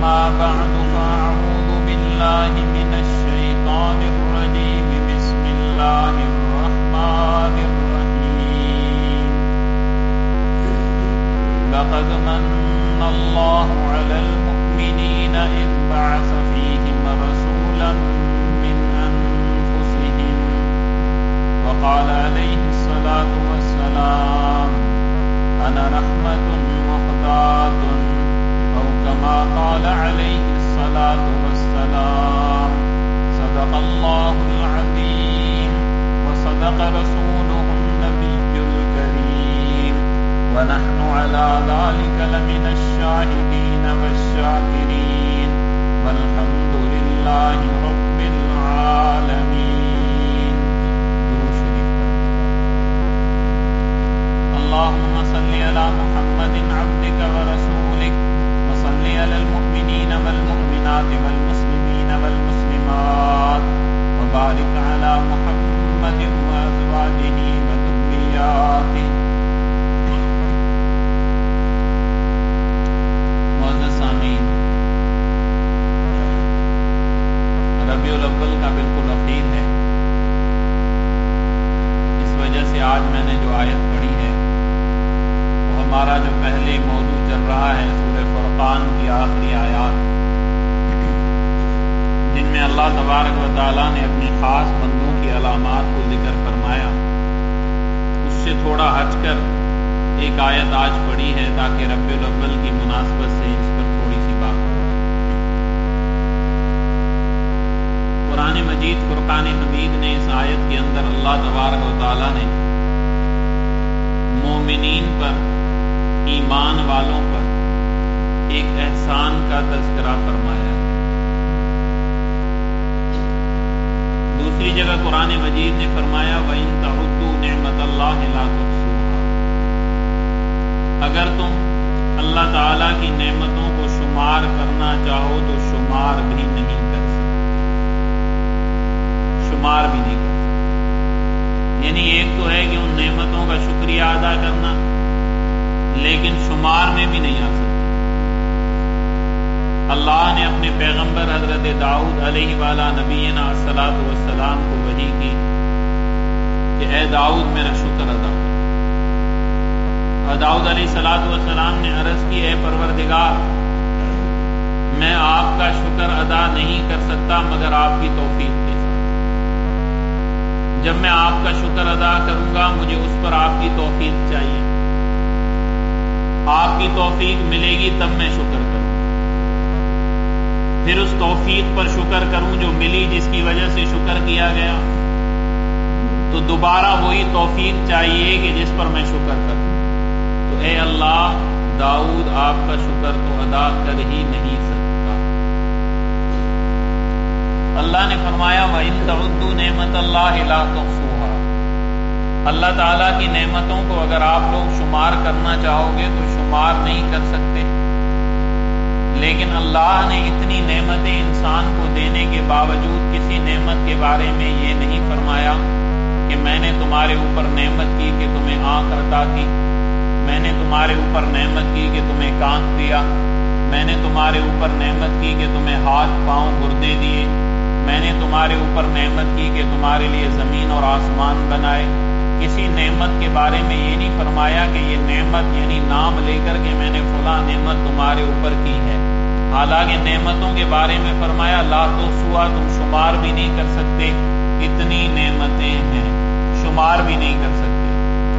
أما بعد فأعوذ بالله من الشيطان الرجيم بسم الله الرحمن الرحيم لقد من الله على المؤمنين إذ بعث فيهم رسولا من أنفسهم وقال عليه الصلاة والسلام أنا رحمة مهداة أو كما قال عليه الصلاة والسلام صدق الله العظيم وصدق رسوله النبي الكريم ونحن على ذلك لمن الشاهدين والشاكرين والحمد لله رب العالمين. اللهم صل على محمد عبدك ورسولك وصل على المؤمنين والمؤمنات والمسلمين والمسلمات وبارك على محمد وأزواجه وذرياته. معزز سامعین، ربیع الاول کا بالکل اخیر ہے، اس وجہ سے آج میں نے جو آیت پڑھی ہے وہ ہمارا جو پہلے موضوع چل رہا ہے سورہ فرقان کی آخری آیات، جن میں اللہ تبارک و تعالیٰ نے اپنی خاص بندوں کی علامات کو ذکر فرمایا، اس سے تھوڑا ہٹ کر ایک آیت آج پڑھی ہے تاکہ ربیع الاول کی مناسبت سے اس پر تھوڑی سی بات ہو. قرآن مجید فرقان حمید نے اس آیت کے اندر اللہ تبارک و تعالیٰ نے مومنین پر، ایمان والوں پر ایک احسان کا تذکرہ فرمایا. دوسری جگہ قرآن مجید نے فرمایا وَإِن تَعُدُّوا نِعْمَتَ اللَّهِ لَا تُحْصُوهَا، اگر تم اللہ تعالیٰ کی نعمتوں کو شمار کرنا چاہو تو شمار بھی نہیں کر سکتے، شمار بھی نہیں کر سکتے. یعنی ایک تو ہے کہ ان نعمتوں کا شکریہ ادا کرنا، لیکن شمار میں بھی نہیں آ سکتے. اللہ نے اپنے پیغمبر حضرت داؤد علیہ وآلہ نبینا الصلاۃ والسلام کو وحی کی کہ اے داؤد میرا شکر ادا کر. اور داؤد علیہ الصلاۃ والسلام نے عرض کی اے پروردگار، میں آپ کا شکر ادا نہیں کر سکتا مگر آپ کی توفیق کے ساتھ. جب میں آپ کا شکر ادا کروں گا مجھے اس پر آپ کی توفیق چاہیے. آپ کی توفیق ملے گی تب میں شکر کروں، پھر اس توفیق پر شکر کروں جو ملی، جس کی وجہ سے شکر کیا گیا، تو دوبارہ وہی توفیق چاہیے کہ جس پر میں شکر کروں. تو اے اللہ، داؤد آپ کا شکر تو ادا کر ہی نہیں سکتا. اللہ نے فرمایا وَإِن تَعُدُّوا نِعْمَتَ اللَّهِ لَا تُحْصُوهَا، اللہ تعالیٰ کی نعمتوں کو اگر آپ لوگ شمار کرنا چاہو گے تو شمار نہیں کر سکتے. لیکن اللہ نے اتنی نعمتیں انسان کو دینے کے باوجود کسی نعمت کے بارے میں یہ نہیں فرمایا کہ میں نے تمہارے اوپر نعمت کی کہ تمہیں آنکھ عطا کی، میں نے تمہارے اوپر نعمت کی کہ تمہیں کان دیا، میں نے تمہارے اوپر نعمت کی کہ تمہیں ہاتھ پاؤں گردے دیے، میں نے تمہارے اوپر نعمت کی کہ تمہارے لیے زمین اور آسمان بنائے. کسی نعمت کے بارے میں یہ نہیں فرمایا کہ یہ نعمت یعنی نام لے کر کہ میں نے فلاں نعمت تمہارے اوپر کی ہے. حالانکہ نعمتوں کے بارے میں فرمایا لا تحصوها، تم شمار بھی نہیں کر سکتے. اتنی نعمتیں ہیں، شمار بھی نہیں کر سکتے،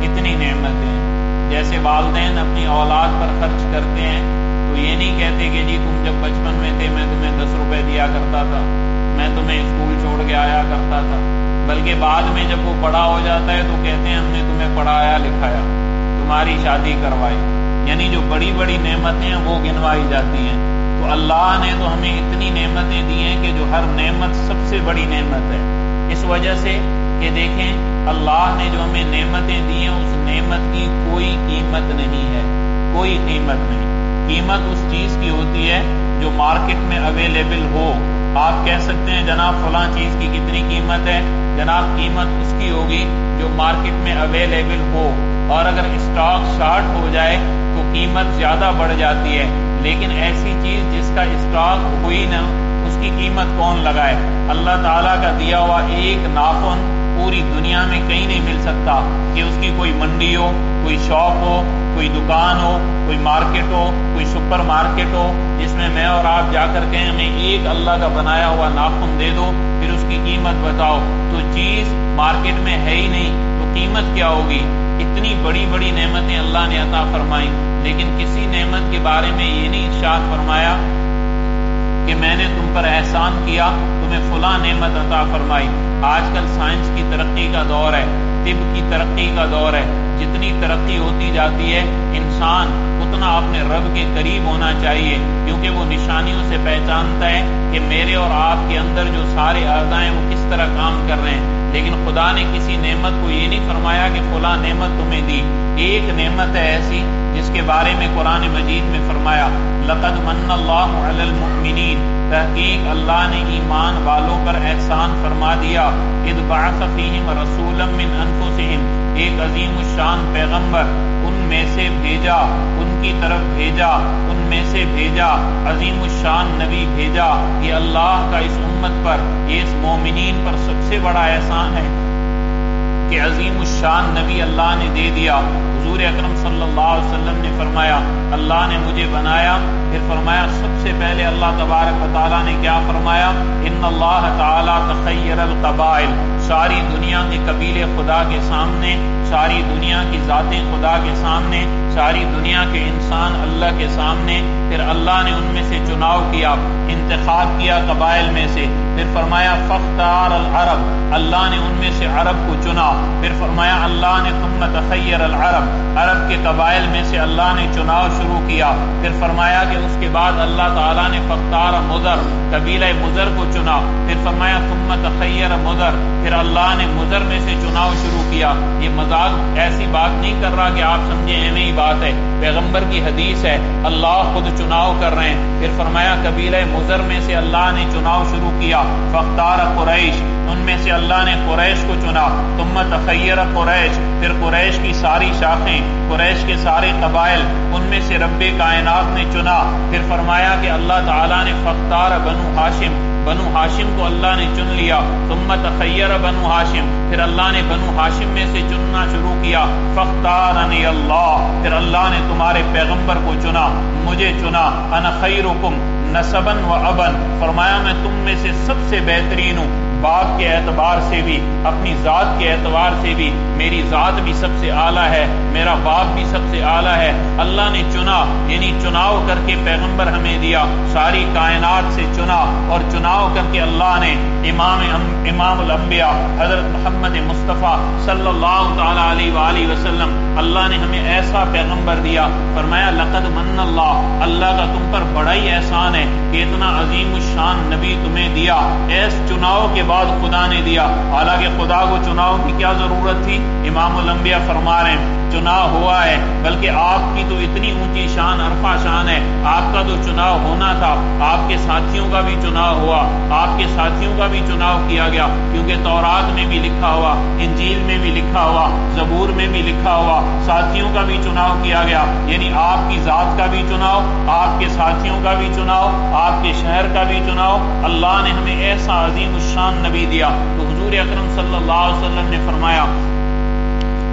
اتنی نعمتیں ہیں. جیسے والدین اپنی اولاد پر خرچ کرتے ہیں تو یہ نہیں کہتے کہ جی تم جب بچپن میں تھے میں تمہیں 10 روپے دیا کرتا تھا، میں تمہیں اسکول چھوڑ کے آیا کرتا تھا، بلکہ بعد میں جب وہ بڑا ہو جاتا ہے تو کہتے ہیں ہم نے تمہیں پڑھایا لکھایا، تمہاری شادی کروائی. یعنی جو بڑی بڑی نعمتیں ہیں وہ گنوائی جاتی ہیں. تو اللہ نے تو ہمیں اتنی نعمتیں دی ہیں کہ جو ہر نعمت سب سے بڑی نعمت ہے. اس وجہ سے کہ دیکھیں اللہ نے جو ہمیں نعمتیں دی ہیں اس نعمت کی کوئی قیمت نہیں ہے، کوئی قیمت نہیں. قیمت اس چیز کی ہوتی ہے جو مارکیٹ میں اویلیبل ہو. آپ کہہ سکتے ہیں جناب فلاں چیز کی کتنی قیمت ہے، جناب قیمت اس کی ہوگی جو مارکیٹ میں اویلیبل ہو، اور اگر اسٹاک شارٹ ہو جائے تو قیمت زیادہ بڑھ جاتی ہے. لیکن ایسی چیز جس کا اسٹاک ہوئی نہ اس کی قیمت کون لگائے؟ اللہ تعالیٰ کا دیا ہوا ایک ناخن پوری دنیا میں کہیں نہیں مل سکتا کہ اس کی کوئی منڈی ہو، کوئی شاپ ہو، کوئی دکان ہو، کوئی مارکیٹ ہو، کوئی سپر مارکیٹ ہو جس میں میں اور آپ جا کر کے ہمیں ایک اللہ کا بنایا ہوا ناخن دے دو، پھر اس کی قیمت بتاؤ، تو چیز مارکیٹ میں ہے ہی نہیں تو قیمت کیا ہوگی؟ اتنی بڑی بڑی نعمتیں اللہ نے عطا فرمائی، لیکن کسی نعمت کے بارے میں یہ نہیں ارشاد فرمایا کہ میں نے تم پر احسان کیا، تمہیں فلاں نعمت عطا فرمائی۔ آج کل سائنس کی ترقی کا دور ہے، طب کی ترقی کا دور ہے، جتنی ترقی ہوتی جاتی ہے انسان اتنا اپنے رب کے قریب ہونا چاہیے، کیونکہ وہ نشانیوں سے پہچانتا ہے کہ میرے اور آپ کے اندر جو سارے اعضاء ہیں وہ کس طرح کام کر رہے ہیں۔ لیکن خدا نے کسی نعمت کو یہ نہیں فرمایا کہ فلاں نعمت تمہیں دی۔ ایک نعمت ہے ایسی جس کے بارے میں قرآن مجید میں فرمایا لقد من اللہ علی المؤمنین، تحقیق اللہ نے ایمان والوں پر احسان فرما دیا، اذ بعث فیہم رسولا من انفسہم، ایک عظیم الشان پیغمبر ان میں سے بھیجا، ان کی طرف بھیجا، ان میں سے بھیجا، عظیم الشان نبی بھیجا۔ یہ اللہ کا اس امت پر، یہ اس مومنین پر سب سے بڑا احسان ہے کہ عظیم الشان نبی اللہ نے دے دیا۔ حضور اکرم صلی اللہ علیہ وسلم نے فرمایا اللہ نے مجھے بنایا، پھر فرمایا سب سے پہلے اللہ تبارک و تعالیٰ نے کیا فرمایا؟ ان اللہ تعالیٰ تخیر القبائل، ساری دنیا کے قبیلے خدا کے سامنے، ساری دنیا کی ذاتیں خدا کے سامنے، ساری دنیا کے انسان اللہ کے سامنے، پھر اللہ نے ان میں سے چناؤ کیا، انتخاب کیا قبائل میں سے، پھر فرمایا فاختار العرب، اللہ نے ان میں سے عرب کو چنا، پھر فرمایا اللہ نے ثم تخیر العرب، عرب کے قبائل میں سے اللہ نے چناؤ شروع کیا، پھر فرمایا کہ اس کے بعد اللہ تعالیٰ نے فاختار مضر، قبیلہ مضر کو چنا، پھر فرمایا ثم تخیر مضر، پھر اللہ نے مضر میں سے چناؤ شروع کیا۔ یہ مذاق ایسی بات نہیں کر رہا کہ آپ سمجھیں ایویں ہی بات ہے، پیغمبر کی حدیث ہے، اللہ خود چناؤ کر رہے ہیں۔ پھر فرمایا قبیلہ مضر میں سے اللہ نے چناؤ شروع کیا، فاختار قریش، ان میں سے اللہ نے قریش کو چنا، ثم تخیر قریش، پھر قریش کی ساری شاخیں، قریش کے سارے قبائل، ان میں سے رب کائنات نے چنا، پھر فرمایا کہ اللہ تعالیٰ نے فاختار بنو ہاشم، بنو ہاشم کو اللہ نے چن لیا، ثم تخیر بنو ہاشم، پھر اللہ نے بنو ہاشم میں سے چننا شروع کیا، فاختارنی اللہ، پھر اللہ نے تمہارے پیغمبر کو چنا، مجھے چنا، انا خیرکم نسبا و ابا، فرمایا میں تم میں سے سب سے بہترین ہوں، باپ کے اعتبار سے بھی، اپنی ذات کے اعتبار سے بھی، میری ذات بھی سب سے اعلیٰ ہے، میرا باپ بھی سب سے اعلیٰ ہے۔ اللہ نے چنا، یعنی چناؤ کر کے پیغمبر ہمیں دیا، ساری کائنات سے چنا، اور چناؤ کر کے اللہ نے امام الانبیاء حضرت محمد مصطفیٰ صلی اللہ تعالی علیہ وآلہ وسلم، اللہ نے ہمیں ایسا پیغمبر دیا، فرمایا لقد من اللہ، اللہ کا تم پر بڑا ہی احسان ہے کہ اتنا عظیم الشان نبی تمہیں دیا، ایس چناؤ کے بعد خدا نے دیا۔ حالانکہ خدا کو چناؤ کی کیا ضرورت تھی؟ امام الانبیاء فرما رہے ہیں چناؤ ہوا ہے، بلکہ آپ کی تو اتنی اونچی شان عرفہ شان ہے، آپ کا تو چناؤ ہونا تھا، آپ کے ساتھیوں کا بھی چناؤ ہوا، آپ کے ساتھیوں کا بھی چناؤ کیا گیا، کیونکہ تورات میں بھی لکھا ہوا، انجیل میں بھی لکھا ہوا، زبور میں بھی لکھا ہوا، ساتھیوں کا بھی چناؤ کیا گیا، یعنی آپ کی ذات کا بھی چناؤ، آپ کے ساتھیوں کا بھی چناؤ، آپ کے شہر کا بھی چناؤ۔ اللہ نے ہمیں ایسا عظیم الشان نبی دیا۔ تو حضور اکرم صلی اللہ علیہ وسلم نے فرمایا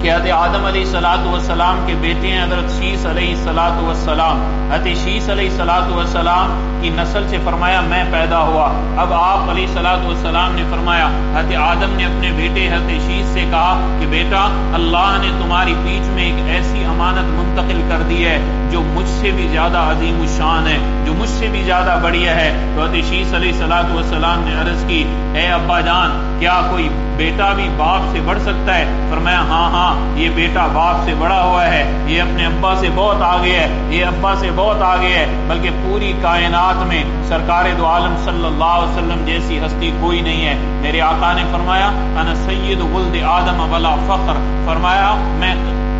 کہ حضرت آدم علیہ الصلوۃ والسلام کے بیٹے ہیں حضرت شیس علیہ الصلوۃ والسلام، حضرت شیس علیہ الصلوۃ والسلام کی نسل سے فرمایا میں پیدا ہوا۔ اب آپ علیہ الصلوۃ والسلام نے فرمایا، حضرت آدم نے اپنے بیٹے حضرت شیس سے کہا کہ بیٹا اللہ نے تمہاری پیٹھ میں ایک ایسی امانت منتقل کر دی ہے جو مجھ سے بھی زیادہ عظیم الشان ہے، جو مجھ سے بھی زیادہ بڑھیا ہے۔ تو حضرت شیس علیہ الصلوۃ والسلام نے عرض کی اے ابا جان، کیا کوئی بیٹا بھی باپ سے بڑھ سکتا ہے؟ فرمایا ہاں ہاں، یہ بیٹا باپ سے بڑا ہوا ہے، یہ اپنے ابا سے بہت آگے ہے، یہ ابا سے بہت آگے ہے، بلکہ پوری کائنات میں سرکار دو عالم صلی اللہ علیہ وسلم جیسی ہستی کوئی نہیں ہے۔ میرے آقا نے فرمایا انا سید ولد آدم ولا فخر، فرمایا میں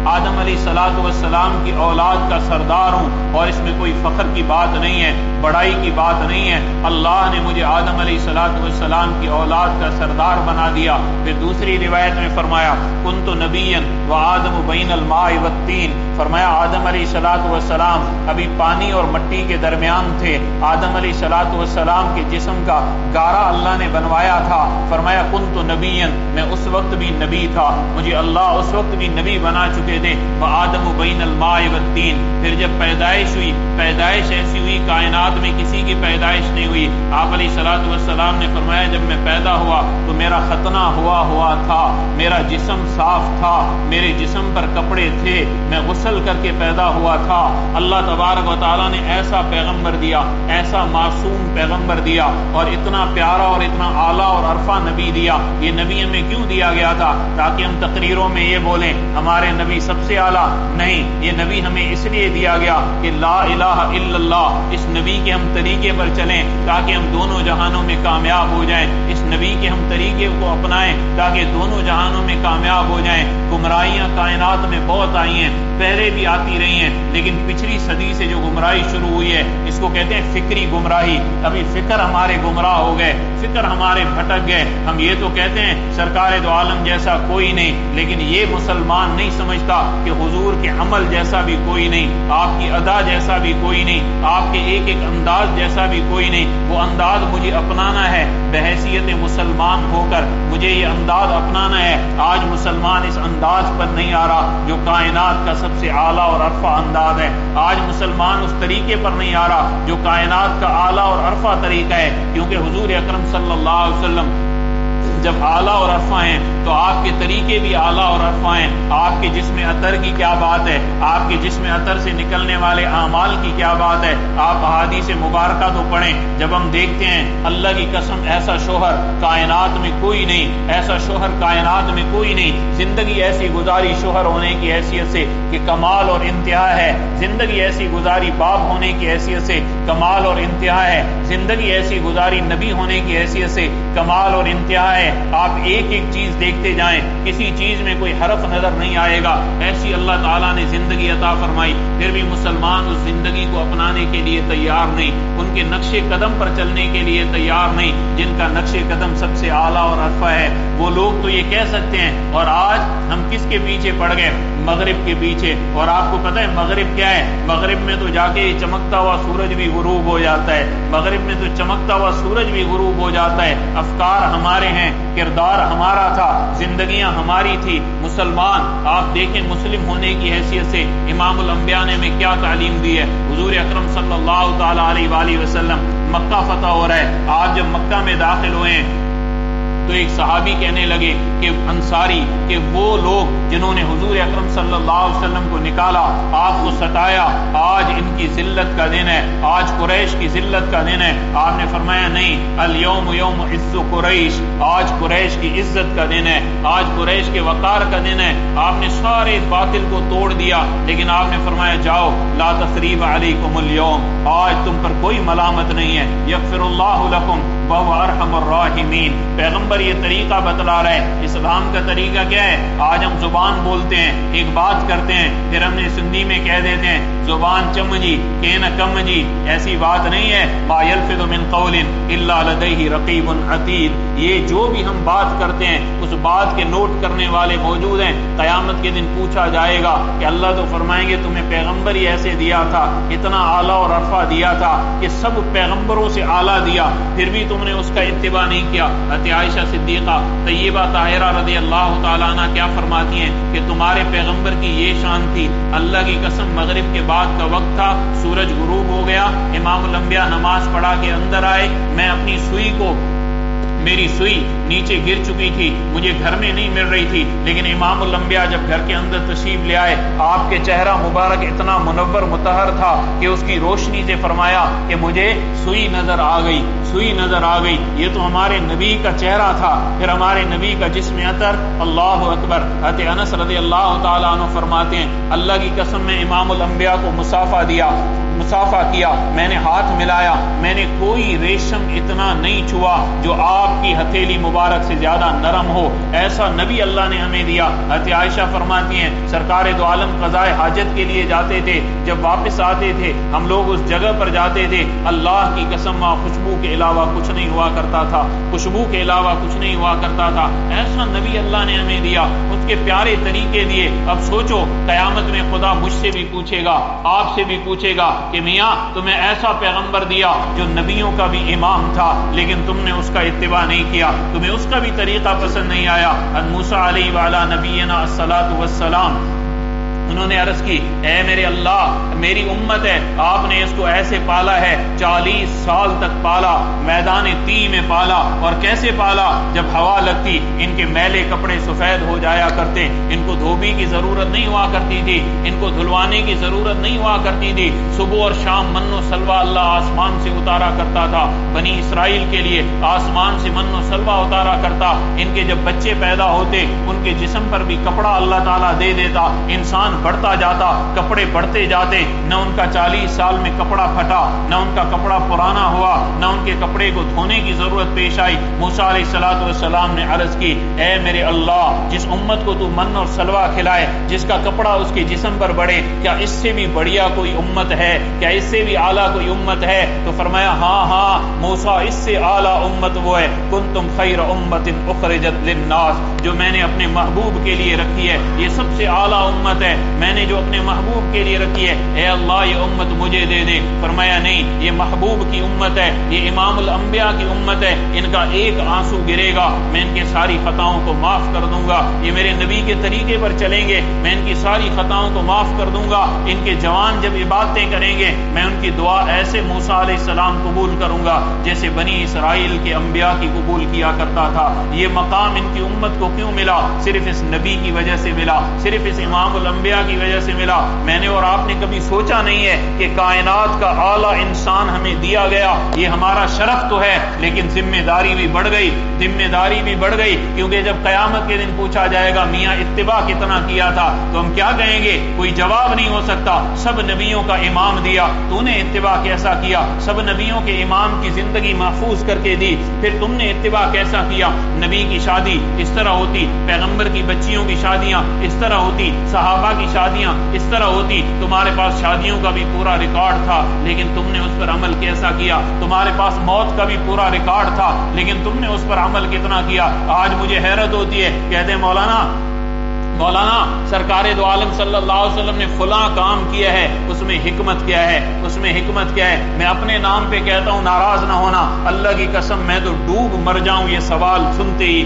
آدم علیہ الصلوۃ والسلام کی اولاد کا سردار ہوں اور اس میں کوئی فخر کی بات نہیں ہے، بڑائی کی بات نہیں ہے، اللہ نے مجھے آدم علیہ السلام کی اولاد کا سردار بنا دیا۔ پھر دوسری روایت میں فرمایا کنت نبیا وآدم بین الماء والطین، فرمایا آدم علیہ السلام ابھی پانی اور مٹی کے درمیان تھے، آدم علیہ السلام کے جسم کا گارا اللہ نے بنوایا تھا، فرمایا کنت نبیا، میں اس وقت بھی نبی تھا، مجھے اللہ اس وقت بھی نبی بنا چکے تھے، وآدم بین الماء والطین۔ پھر جب پیدائش ہوئی، پیدائش ایسی ہوئی کائنات میں کسی کی پیدائش نہیں ہوئی، آپ علیہ السلام نے فرمایا جب میں پیدا ہوا تو میرا ختنہ ہوا تھا، میرا جسم صاف تھا، میرے جسم پر کپڑے تھے، میں غسل کر کے پیدا ہوا تھا۔ اللہ تبارک و تعالیٰ نے ایسا پیغمبر دیا، ایسا معصوم پیغمبر دیا، اور اتنا پیارا اور اتنا اعلیٰ اور عرفہ نبی دیا۔ یہ نبی ہمیں کیوں دیا گیا تھا؟ تاکہ ہم تقریروں میں یہ بولیں ہمارے نبی سب سے اعلیٰ؟ نہیں، یہ نبی ہمیں اس لیے دیا گیا کہ لا الہ الا اللہ، اس نبی کے ہم طریقے پر چلیں تاکہ ہم دونوں جہانوں میں کامیاب ہو جائیں، اس نبی کے ہم طریقے کو اپنائیں تاکہ دونوں جہانوں میں کامیاب ہو جائیں۔ گمراہیاں کائنات میں بہت آئی ہیں، پہلے بھی آتی رہی ہیں، لیکن پچھلی صدی سے جو گمراہی شروع ہوئی ہے اس کو کہتے ہیں فکری گمراہی۔ ابھی فکر ہمارے گمراہ ہو گئے، فکر ہمارے بھٹک گئے۔ ہم یہ تو کہتے ہیں سرکار دو عالم جیسا کوئی نہیں، لیکن یہ مسلمان نہیں سمجھتا کہ حضور کے عمل جیسا بھی کوئی نہیں، آپ کی ادا جیسا بھی کوئی نہیں، آپ کے ایک ایک انداز جیسا بھی کوئی نہیں۔ وہ انداز مجھے اپنانا ہے، بحیثیت مسلمان ہو کر مجھے یہ انداز اپنانا ہے۔ آج مسلمان اس انداز پر نہیں آ رہا جو کائنات کا سب سے اعلیٰ اور عرفہ انداز ہے۔ آج مسلمان اس طریقے پر نہیں آ رہا جو کائنات کا اعلیٰ اور عرفہ طریقہ ہے، کیونکہ حضور اکرم صلی اللہ علیہ وسلم جب اعلیٰ اور عرفہ ہیں تو آپ کے طریقے بھی اعلیٰ اور عرفہ ہیں۔ آپ کے جسم عطر کی کیا بات ہے، آپ کے جسم عطر سے نکلنے والے اعمال کی کیا بات ہے۔ آپ احادیث مبارکہ تو پڑھیں، جب ہم دیکھتے ہیں اللہ کی قسم ایسا شوہر کائنات میں کوئی نہیں، ایسا شوہر کائنات میں کوئی نہیں۔ زندگی ایسی گزاری شوہر ہونے کی حیثیت سے کہ کمال اور انتہا ہے، زندگی ایسی گزاری باپ ہونے کی حیثیت سے کمال اور انتہا ہے، زندگی ایسی گزاری نبی ہونے کی حیثیت سے کمال اور انتہا ہے۔ آپ ایک ایک چیز دیکھتے جائیں، کسی چیز میں کوئی حرف نظر نہیں آئے گا، ایسی اللہ تعالیٰ نے زندگی عطا فرمائی۔ پھر بھی مسلمان اس زندگی کو اپنانے کے لیے تیار نہیں، ان کے نقش قدم پر چلنے کے لیے تیار نہیں جن کا نقش قدم سب سے اعلیٰ اور عرفہ ہے۔ وہ لوگ تو یہ کہہ سکتے ہیں، اور آج ہم کس کے پیچھے پڑ گئے؟ مغرب کے پیچھے۔ اور آپ کو پتہ ہے مغرب کیا ہے؟ مغرب میں تو جا کے چمکتا ہوا سورج بھی غروب ہو جاتا ہے، مغرب میں تو چمکتا ہوا سورج بھی غروب ہو جاتا ہے۔ افکار ہمارے ہیں، کردار ہمارا تھا، زندگیاں ہماری تھی۔ مسلمان آپ دیکھیں مسلم ہونے کی حیثیت سے امام الانبیاء نے ہمیں کیا تعلیم دی ہے۔ حضور اکرم صلی اللہ تعالی علیہ وآلہ وسلم مکہ فتح ہو رہا ہے، آپ جب مکہ میں داخل ہوئے ہیں تو ایک صحابی کہنے لگے کہ انصاری کہ وہ لوگ جنہوں نے حضور اکرم صلی اللہ علیہ وسلم کو نکالا، آپ کو ستایا، آج ان کی ذلت کا دن ہے، آج قریش کی ذلت کا دن ہے۔ آپ نے فرمایا نہیں، الیوم یوم عز قریش، آج قریش کی عزت کا دن ہے، آج قریش کے وقار کا دن ہے۔ آپ نے سارے باطل کو توڑ دیا، لیکن آپ نے فرمایا جاؤ لا تثریب علیکم اليوم، آج تم پر کوئی ملامت نہیں ہے، یغفر اللہ لکم وہو ارحم الراحمین۔ پیغمبر یہ طریقہ بتلا رہے ہیں۔ اسلام کا طریقہ کیا ہے؟ آج ہم زبان بولتے ہیں، ایک بات کرتے ہیں، پھر ہم نے سندھی میں کہہ دیتے ہیں زبان چمجی کہنا کم جی، ایسی بات نہیں ہے۔ ما یلفظ من قول الا لدیہ رقیب عتید، یہ جو بھی ہم بات کرتے ہیں اس بات کے نوٹ کرنے والے موجود ہیں۔ قیامت کے دن پوچھا جائے گا کہ اللہ تو فرمائیں گے تمہیں پیغمبر ہی ایسے دیا تھا، اتنا اعلیٰ اور عرفہ دیا تھا کہ سب پیغمبروں سے اعلیٰ دیا، پھر بھی تم نے اس کا اتباع نہیں کیا۔ حضرت عائشہ صدیقہ طیبہ طاہرہ رضی اللہ تعالیٰ عنہ کیا فرماتی ہیں کہ تمہارے پیغمبر کی یہ شان تھی، اللہ کی قسم مغرب کے بعد کا وقت تھا، سورج غروب ہو گیا، امام الانبیاء نماز پڑھا کے اندر آئے، میں اپنی سوئی کو، میری سوئی نیچے گر چکی تھی، مجھے گھر میں نہیں مل رہی تھی، لیکن امام الانبیاء جب گھر کے اندر تشریف لے آئے، آپ کے چہرہ مبارک اتنا منور مطہر تھا کہ اس کی روشنی سے فرمایا کہ مجھے سوئی نظر آ گئی، سوئی نظر آ گئی۔ یہ تو ہمارے نبی کا چہرہ تھا، پھر ہمارے نبی کا جسم عطر، اللہ اکبر۔ حضرت انس رضی اللہ تعالیٰ عنہ فرماتے ہیں اللہ کی قسم میں امام الانبیاء کو مصافحہ دیا، مسافہ کیا، میں نے ہاتھ ملایا، میں نے کوئی ریشم اتنا نہیں چھوا جو آپ کی ہتھیلی مبارک سے زیادہ نرم ہو، ایسا نبی اللہ نے ہمیں دیا۔ حضرت عائشہ فرماتی ہیں سرکار دو عالم قضائے حاجت کے لیے جاتے تھے، جب واپس آتے تھے ہم لوگ اس جگہ پر جاتے تھے، اللہ کی قسم وہاں خوشبو کے علاوہ کچھ نہیں ہوا کرتا تھا، خوشبو کے علاوہ کچھ نہیں ہوا کرتا تھا، ایسا نبی اللہ نے ہمیں دیا، اس کے پیارے طریقے دیے۔ اب سوچو قیامت میں خدا مجھ سے بھی پوچھے گا، آپ سے بھی پوچھے گا کہ میاں تمہیں ایسا پیغمبر دیا جو نبیوں کا بھی امام تھا، لیکن تم نے اس کا اتباع نہیں کیا، تمہیں اس کا بھی طریقہ پسند نہیں آیا۔ حضرت موسیٰ علیہ وعلی نبینا الصلاۃ والسلام انہوں نے عرض کی اے میرے اللہ، میری امت ہے، آپ نے اس کو ایسے پالا ہے، 40 سال تک پالا، میدان تی میں پالا، اور کیسے پالا؟ جب ہوا لگتی ان کے میلے کپڑے سفید ہو جایا کرتے، ان کو دھوبی کی ضرورت نہیں ہوا کرتی تھی، ان کو دھلوانے کی ضرورت نہیں ہوا کرتی تھی، صبح اور شام من و سلوہ اللہ آسمان سے اتارا کرتا تھا، بنی اسرائیل کے لیے آسمان سے من و سلوہ اتارا کرتا، ان کے جب بچے پیدا ہوتے ان کے جسم پر بھی کپڑا اللہ تعالیٰ دے دیتا، انسان بڑھتا جاتا، کپڑے بڑھتے جاتے، نہ ان کا 40 سال میں کپڑا پھٹا، نہ ان کا کپڑا پرانا ہوا، نہ ان کے کپڑے کو دھونے کی ضرورت پیش آئی۔ موسیٰ علیہ الصلوۃ والسلام نے عرض کی اے میرے اللہ، جس امت کو تو من اور سلوہ کھلائے، جس کا کپڑا اس کے جسم پر بڑھے، کیا اس سے بھی بڑھیا کوئی امت ہے؟ کیا اس سے بھی اعلیٰ کوئی امت ہے؟ تو فرمایا ہاں ہاں موسیٰ، اس سے اعلیٰ امت وہ ہے، کنتم خیر امت اخرجت للناس، جو میں نے اپنے محبوب کے لیے رکھی ہے، یہ سب سے اعلیٰ امت ہے، میں نے جو اپنے محبوب کے لیے رکھی ہے، اے اللہ یہ امت مجھے دے دے۔ فرمایا نہیں، یہ محبوب کی امت ہے، یہ امام الانبیاء کی امت ہے، ان کا ایک آنسو گرے گا میں ان کے ساری خطاؤں کو معاف کر دوں گا، یہ میرے نبی کے طریقے پر چلیں گے میں ان کی ساری خطاؤں کو معاف کر دوں گا، ان کے جوان جب عبادتیں کریں گے میں ان کی دعا ایسے موسیٰ علیہ السلام قبول کروں گا جیسے بنی اسرائیل کے انبیاء کی قبول کیا کرتا تھا۔ یہ مقام ان کی امت کو کیوں ملا؟ صرف اس نبی کی وجہ سے ملا، صرف اس امام الانبیاء کی وجہ سے ملا۔ میں نے اور آپ نے کبھی سوچا نہیں ہے کہ کائنات کا اعلیٰ انسان ہمیں دیا گیا، یہ ہمارا شرف تو ہے، لیکن ذمہ داری بھی بڑھ گئی، ذمہ داری بھی بڑھ گئی، کیونکہ جب قیامت کے دن پوچھا جائے گا میاں اتباع کتنا کیا تھا، تو ہم کیا کہیں گے؟ کوئی جواب نہیں ہو سکتا۔ سب نبیوں کا امام دیا، تو نے اتباع کیسا کیا؟ سب نبیوں کے امام کی زندگی محفوظ کر کے دی، پھر تم نے اتباع کیسا کیا؟ نبی کی شادی اس طرح ہوتی، پیغمبر کی بچیوں کی شادیاں اس طرح ہوتی، صحابہ کی شادیاں اس طرح ہوتی، تمہارے پاس شادیوں کا بھی پورا ریکارڈ تھا لیکن تم نے اس پر عمل کیسا کیا، تمہارے پاس موت کا بھی پورا ریکارڈ تھا لیکن تم نے اس پر عمل کتنا کیا۔ آج مجھے حیرت ہوتی ہے، کہتے ہیں مولانا سرکار دو عالم صلی اللہ علیہ وسلم نے فلاں کام کیا ہے، اس میں حکمت کیا ہے، اس میں حکمت کیا ہے؟ میں اپنے نام پہ کہتا ہوں، ناراض نہ ہونا، اللہ کی قسم میں تو ڈوب مر جاؤں یہ سوال سنتے ہی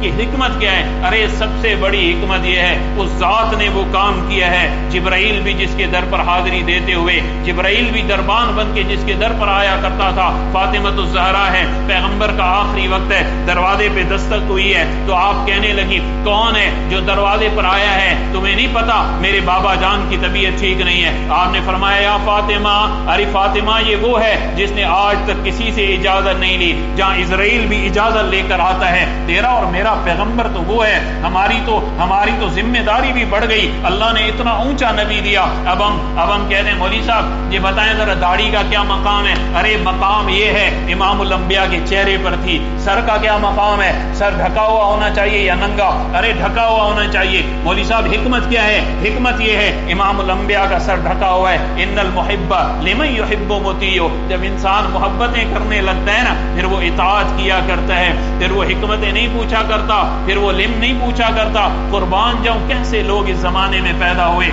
کہ حکمت کیا ہے۔ ارے سب سے بڑی حکمت یہ ہے اس ذات نے وہ کام کیا ہے، جبرائیل بھی جس کے در پر حاضری دیتے ہوئے، جبرائیل بھی دربان بن کے جس کے در پر آیا کرتا تھا، فاطمۃ الزہرا ہے، پیغمبر کا آخری وقت ہے، دروازے پہ دستک ہوئی ہے تو آپ کہنے لگی کون ہے جو دروازے پر آیا ہے؟ تمہیں نہیں پتا میرے بابا جان کی طبیعت ٹھیک نہیں ہے۔ آپ نے فرمایا یا فاطمہ، ارے فاطمہ یہ وہ ہے جس نے آج تک کسی سے اجازت نہیں لی، جہاں اسرائیل بھی اجازت لے کر آتا ہے، تیرا اور میرا پیغمبر تو وہ ہے، ہماری تو ذمہ داری بھی بڑھ گئی، اللہ نے اتنا اونچا نبی دیا۔ اب ہم کہتے ہیں مولوی صاحب یہ بتائیں ذرا داڑھی کا کیا مقام ہے؟ ارے مقام یہ ہے امام الانبیاء کے چہرے پر تھی۔ سر کا کیا مقام ہے؟ سر ڈھکا ہوا ہونا چاہیے یا ننگا؟ ارے ڈھکا ہوا ہونا چاہیے۔ مولوی صاحب حکمت کیا ہے؟ حکمت یہ ہے امام الانبیاء کا سر ڈھکا ہوا ہے، ان المحب لمن یحب مطیع، جب انسان محبتیں کرنے لگتا ہے نا پھر وہ اطاعت کیا کرتا ہے، پھر وہ حکمتیں نہیں پوچھا کرتا، پھر وہ لم نہیں پوچھا کرتا۔ قربان جاؤں کیسے لوگ اس زمانے میں پیدا ہوئے۔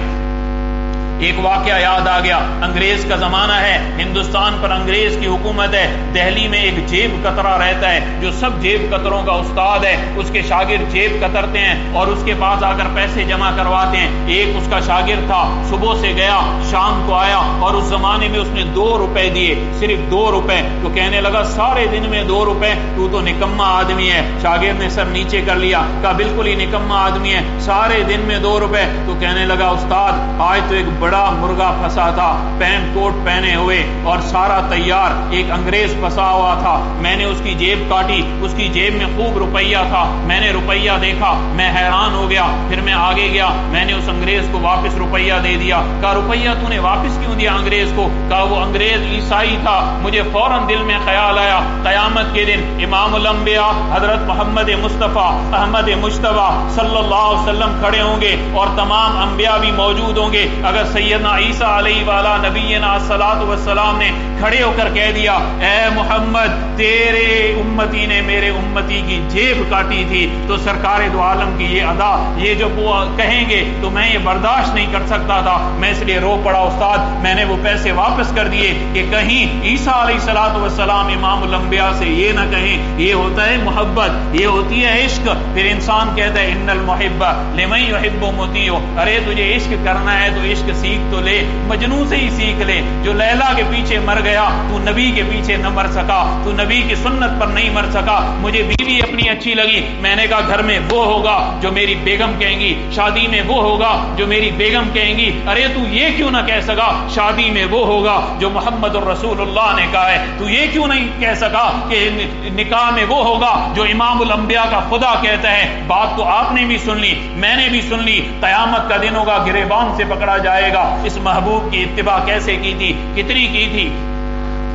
ایک واقعہ یاد آ گیا، انگریز کا زمانہ ہے، ہندوستان پر انگریز کی حکومت ہے، دہلی میں ایک جیب کترا رہتا ہے جو سب جیب کتروں کا استاد ہے، اس کے شاگرد جیب کترتے ہیں اور اس کے پاس آ کر پیسے جمع کرواتے ہیں۔ ایک اس کا شاگرد تھا، صبح سے گیا شام کو آیا اور اس زمانے میں اس نے 2 روپے دیے، صرف 2 روپے، تو کہنے لگا سارے دن میں 2 روپے، تو نکما آدمی ہے۔ شاگرد نے سر نیچے کر لیا، کہا بالکل ہی نکما آدمی ہے، سارے دن میں 2 روپے، تو کہنے لگا استاد آج تو ایک بڑا مرغا پھنسا تھا، پینٹ کوٹ پہنے ہوئے اور سارا تیار، ایک انگریز پھنسا ہوا تھا۔ میں نے اس کی جیب کاٹی، اس کی جیب میں خوب روپیہ تھا، میں نے روپیہ دیکھا، میں حیران ہو گیا، پھر میں آگے گیا، میں نے اس انگریز کو واپس روپیہ دے دیا۔ کہا روپیہ تو نے واپس کیوں دیا انگریز کو؟ کہا وہ انگریز عیسائی تھا۔ مجھے فوراً دل میں خیال آیا قیامت کے دن امام الانبیاء حضرت محمد مصطفیٰ احمد مجتبی صلی اللہ علیہ وسلم کھڑے ہوں گے اور تمام انبیاء بھی موجود ہوں گے۔ اگر سیدنا عیسیٰ علیہ وعلا نبینا الصلاۃ والسلام نے کھڑے ہو کر کہہ دیا اے محمد تیرے امتی نے میرے امتی کی جیب کاٹی تھی، تو سرکار دو عالم کی یہ ادا، یہ جو وہ کہیں گے تو میں یہ برداشت نہیں کر سکتا تھا، میں اس لیے رو پڑا استاد، میں نے وہ پیسے واپس کر دیے کہ کہیں عیسیٰ علیہ الصلاۃ والسلام امام الانبیاء سے یہ نہ کہیں۔ یہ ہوتا ہے محبت، یہ ہوتی ہے عشق۔ پھر انسان کہتا ہے ان المحب لمن یحب مطیع، ارے تجھے عشق کرنا ہے تو عشق سیکھ تو لے، مجنوں سے ہی سیکھ لے۔ جو لیلا کے پیچھے مر گیا، تو نبی کے پیچھے نہ مر سکا، تو نبی کی سنت پر نہیں مر سکا۔ مجھے بیوی اپنی اچھی لگی، میں نے کہا گھر میں وہ ہوگا جو میری بیگم کہیں گی، شادی میں وہ ہوگا جو میری بیگم کہیں گی۔ ارے تو یہ کیوں نہ کہہ سکا شادی میں وہ ہوگا جو محمد الرسول اللہ نے کہا ہے؟ تو یہ کیوں نہیں کہہ سکا کہ نکاح میں وہ ہوگا جو امام الانبیاء کا خدا کہتا ہے؟ بات تو آپ نے بھی سن لی، میں نے بھی سن لی۔ قیامت کا دن ہوگا، گریبان سے پکڑا جائے گا۔ اس محبوب کی اتباع کیسے کی تھی، کتنی کی تھی،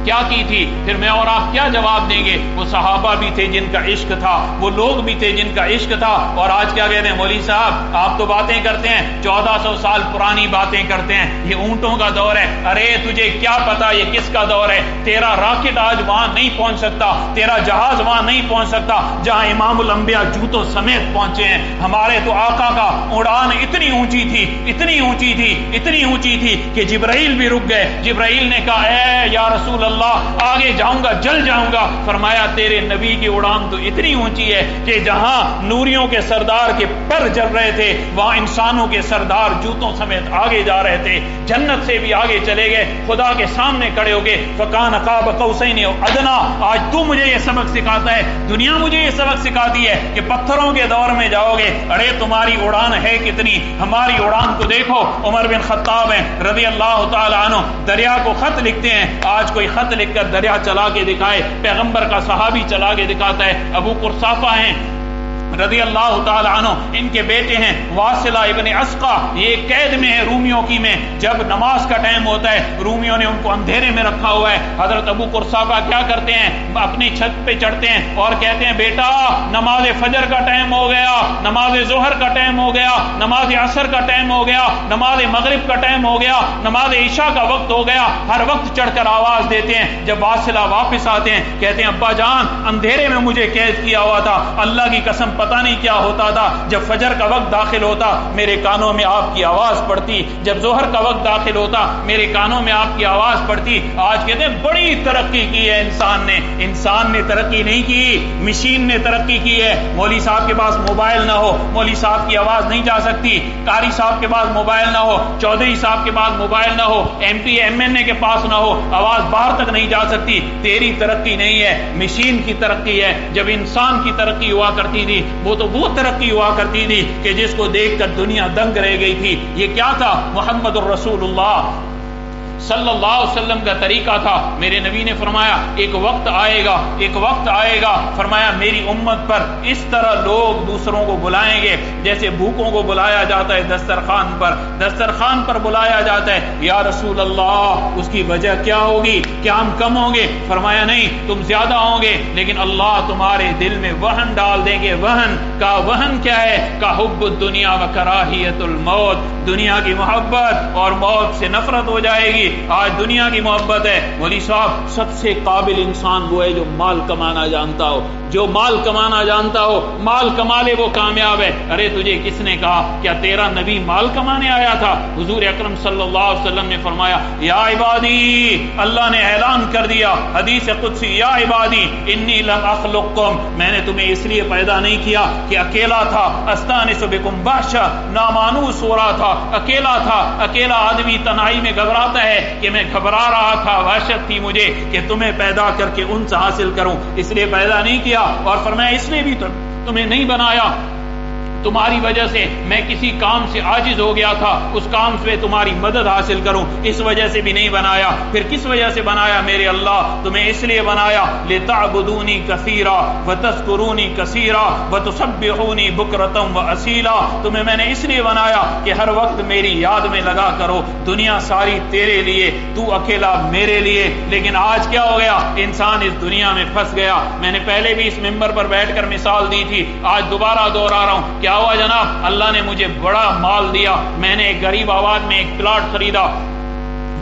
کیا کی تھی؟ پھر میں اور آپ کیا جواب دیں گے؟ وہ صحابہ بھی تھے جن کا عشق تھا، وہ لوگ بھی تھے جن کا عشق تھا، اور آج کیا کہتے ہیں مولوی صاحب آپ تو باتیں کرتے ہیں 1400 سال پرانی باتیں کرتے ہیں، یہ اونٹوں کا دور ہے۔ ارے تجھے کیا پتا یہ کس کا دور ہے؟ تیرا راکٹ آج وہاں نہیں پہنچ سکتا، تیرا جہاز وہاں نہیں پہنچ سکتا جہاں امام الانبیاء جوتوں سمیت پہنچے ہیں۔ ہمارے تو آقا کا اڑان اتنی اونچی تھی، اتنی اونچی تھی، اتنی اونچی تھی کہ جبرائیل بھی رک گئے۔ جبرائیل نے کہا اے یا رسول اللہ آگے جاؤں گا جل جاؤں گا۔ فرمایا تیرے نبی کی اڑان تو اتنی اونچی ہے کہ جہاں نوریوں کے سردار کے پر جل رہے تھے وہاں انسانوں کے سردار جوتوں سمیت آگے جا رہے تھے، جنت سے بھی آگے چلے گئے، خدا کے سامنے کھڑے ہو گئے۔ فکان قاب قوسین او ادنا۔ آج تو مجھے یہ سبق سکھاتا ہے، دنیا مجھے یہ سبق سکھاتی ہے کہ پتھروں کے دور میں جاؤ گے۔ ارے تمہاری اڑان ہے کتنی، ہماری اڑان کو دیکھو۔ عمر بن خطاب ہیں رضی اللہ تعالی عنہ، دریا کو خط لکھتے ہیں۔ آج کوئی خط لکھ کر دریا چلا کے دکھائے، پیغمبر کا صحابی چلا کے دکھاتا ہے۔ ابو قرصافہ ہیں رضی اللہ تعالی عنہ، ان کے بیٹے ہیں واصلہ ابن اسقا، یہ قید میں ہے رومیوں کی میں۔ جب نماز کا ٹائم ہوتا ہے رومیوں نے ان کو اندھیرے میں رکھا ہوا ہے، حضرت ابو قرصافہ کیا کرتے ہیں، اپنی چھت پہ چڑھتے ہیں اور کہتے ہیں بیٹا نماز فجر کا ٹائم ہو گیا، نماز ظہر کا ٹائم ہو گیا، نماز عصر کا ٹائم ہو گیا، نماز مغرب کا ٹائم ہو گیا، نماز عشاء کا وقت ہو گیا۔ ہر وقت چڑھ کر آواز دیتے ہیں۔ جب واصلہ واپس آتے ہیں کہتے ہیں ابا جان اندھیرے میں مجھے قید کیا ہوا تھا، اللہ کی قسم پتہ نہیں کیا ہوتا تھا۔ جب فجر کا وقت داخل ہوتا میرے کانوں میں آپ کی آواز پڑتی، جب ظہر کا وقت داخل ہوتا میرے کانوں میں آپ کی آواز پڑتی۔ آج کہتے ہیں بڑی ترقی کی ہے انسان نے ترقی نہیں کی، مشین نے ترقی کی ہے۔ مولوی صاحب کے پاس موبائل نہ ہو مولوی صاحب کی آواز نہیں جا سکتی، قاری صاحب کے پاس موبائل نہ ہو، چودھری صاحب کے پاس موبائل نہ ہو، ایم پی ایم این اے کے پاس نہ ہو، آواز باہر تک نہیں جا سکتی۔ تیری ترقی نہیں ہے، مشین کی ترقی ہے۔ جب انسان کی ترقی ہوا کرتی تھی وہ ترقی ہوا کرتی تھی کہ جس کو دیکھ کر دنیا دنگ رہ گئی تھی۔ یہ کیا تھا؟ محمد الرسول اللہ صلی اللہ علیہ وسلم کا طریقہ تھا۔ میرے نبی نے فرمایا ایک وقت آئے گا، ایک وقت آئے گا، فرمایا میری امت پر اس طرح لوگ دوسروں کو بلائیں گے جیسے بھوکوں کو بلایا جاتا ہے دسترخوان پر بلایا جاتا ہے۔ یا رسول اللہ اس کی وجہ کیا ہوگی؟ کیا ہم کم ہوں گے؟ فرمایا نہیں تم زیادہ ہوں گے، لیکن اللہ تمہارے دل میں وہن ڈال دیں گے۔ وہن کیا ہے؟ کا حب الدنیا و کراہیت الموت، دنیا کی محبت اور موت سے نفرت ہو جائے گی۔ آج دنیا کی محبت ہے۔ مولوی صاحب سب سے قابل انسان وہ ہے جو مال کمانا جانتا ہو، جو مال کمانا جانتا ہو، مال کما لے وہ کامیاب ہے۔ ارے تجھے کس نے کہا؟ کیا تیرا نبی مال کمانے آیا تھا؟ حضور اکرم صلی اللہ علیہ وسلم نے فرمایا یا عبادی، اللہ نے اعلان کر دیا حدیث قدسی، یا عبادی انی لم اخلقکم، میں نے تمہیں اس لیے پیدا نہیں کیا کہ اکیلا تھا، استانس بکم وحشا، نامانوس ہو رہا تھا، اکیلا آدمی تنہائی میں گھبراتا ہے کہ میں گھبرا رہا تھا، وحشت تھی مجھے کہ تمہیں پیدا کر کے ان سے حاصل کروں، اس لیے پیدا نہیں کیا۔ اور فرمایا اس لیے بھی تمہیں نہیں بنایا تمہاری وجہ سے میں کسی کام سے عاجز ہو گیا تھا، اس کام سے تمہاری مدد حاصل کروں، اس وجہ سے بھی نہیں بنایا۔ پھر کس وجہ سے بنایا میرے اللہ؟ تمہیں اس لیے بنایا لتعبدونی کثیرا وتذکرونی کثیرا وتسبحونی بکرۃ واصیلا، تمہیں میں نے اس لیے بنایا کہ ہر وقت میری یاد میں لگا کرو۔ دنیا ساری تیرے لیے، تو اکیلا میرے لیے۔ لیکن آج کیا ہو گیا؟ انسان اس دنیا میں پھنس گیا۔ میں نے پہلے بھی اس ممبر پر بیٹھ کر مثال دی تھی، آج دوبارہ دوہرا رہا ہوں۔ کیا ہوا جناب؟ اللہ نے مجھے بڑا مال دیا، میں نے ایک غریب آباد میں ایک پلاٹ خریدا،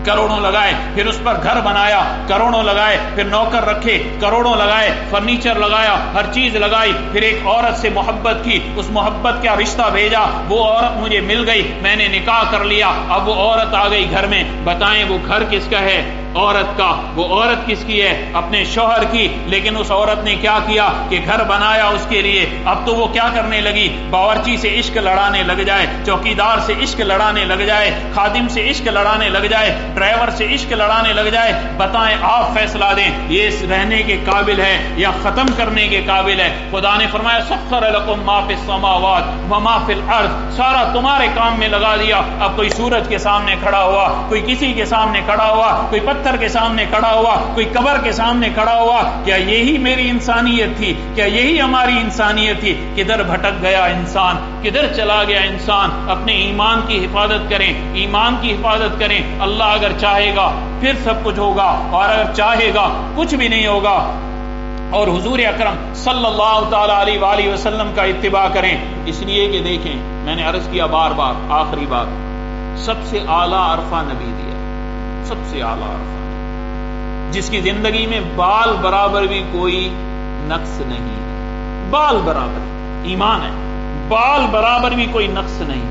کروڑوں لگائے، پھر اس پر گھر بنایا، کروڑوں لگائے، پھر نوکر رکھے، کروڑوں لگائے، فرنیچر لگایا، ہر چیز لگائی، پھر ایک عورت سے محبت کی، اس محبت کا رشتہ بھیجا، وہ عورت مجھے مل گئی، میں نے نکاح کر لیا، اب وہ عورت آ گئی گھر میں، بتائیں وہ گھر کس کا ہے؟ عورت کا۔ وہ عورت کس کی ہے؟ اپنے شوہر کی۔ لیکن اس عورت نے کیا کیا کہ گھر بنایا اس کے لیے، اب تو وہ کیا کرنے لگی؟ باورچی سے عشق لڑانے لگ جائے، چوکیدار سے عشق لڑانے لگ جائے، خادم سے عشق لڑانے لگ جائے، ڈرائیور سے عشق لڑانے لگ جائے۔ بتائیں آپ فیصلہ دیں، یہ رہنے کے قابل ہے یا ختم کرنے کے قابل ہے؟ خدا نے فرمایا سخر لکم ما فی السماوات وما فی الارض، سارا تمہارے کام میں لگا دیا۔ اب کوئی سورج کے سامنے کھڑا ہوا، کوئی کسی کے سامنے کھڑا ہوا، کوئی پتھر کے سامنے کھڑا ہوا، کوئی قبر کے سامنے کھڑا ہوا، کیا یہی میری انسانیت تھی؟ کیا یہی ہماری انسانیت تھی؟ کدھر بھٹک گیا انسان، کدھر چلا گیا انسان؟ اپنے ایمان کی حفاظت کریں، ایمان کی حفاظت کریں۔ اللہ اگر چاہے گا پھر سب کچھ ہوگا، اور اگر چاہے گا کچھ بھی نہیں ہوگا۔ اور حضور اکرم صلی اللہ تعالی علیہ وآلہ وسلم کا اتباع کریں، اس لیے کہ دیکھیں، میں نے عرض کیا بار بار، آخری بات، سب سے اعلیٰ عرفہ نبی دیا، سب سے اعلیٰ عرفہ، جس کی زندگی میں بال برابر بھی کوئی نقص نہیں، بال برابر ایمان ہے، بال برابر بھی کوئی نقص نہیں۔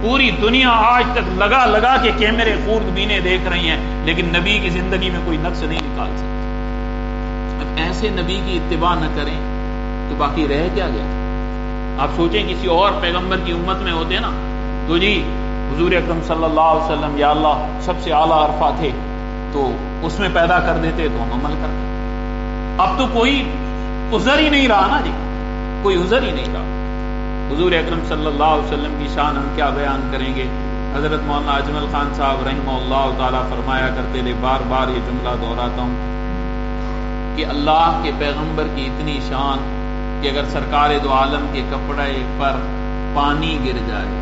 پوری دنیا آج تک لگا لگا کے کیمرے خوردبینیں دیکھ رہی ہیں، لیکن نبی کی زندگی میں کوئی نقص نہیں نکال سکتی۔ اب ایسے نبی کی اتباع نہ کریں تو باقی رہ کیا گیا؟ آپ سوچیں کسی اور پیغمبر کی امت میں ہوتے نا تو جی حضور اکرم صلی اللہ علیہ وسلم یا اللہ سب سے اعلیٰ عرفہ تھے تو اس میں پیدا کر دیتے تو ہم عمل کرتے۔ اب تو کوئی عذر ہی نہیں رہا نا جی، کوئی عذر ہی نہیں رہا۔ حضور اکرم صلی اللہ علیہ وسلم کی شان ہم کیا بیان کریں گے؟ حضرت مولانا اجمل خان صاحب رحمہ اللہ تعالیٰ فرمایا کرتے تھے، بار بار یہ جملہ دہراتا ہوں کہ اللہ کے پیغمبر کی اتنی شان کہ اگر سرکار دو عالم کے کپڑے پر پانی گر جائے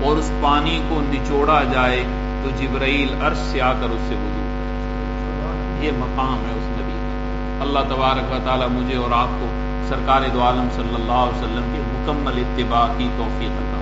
اور اس پانی کو نچوڑا جائے تو جبرائیل عرش سے آ کر اس سے وضو کرے۔ یہ مقام ہے اس نبی کا۔ اللہ تبارک و تعالیٰ مجھے اور آپ کو سرکار دو عالم صلی اللہ علیہ وسلم کے مکمل اتباع کی توفیق عطا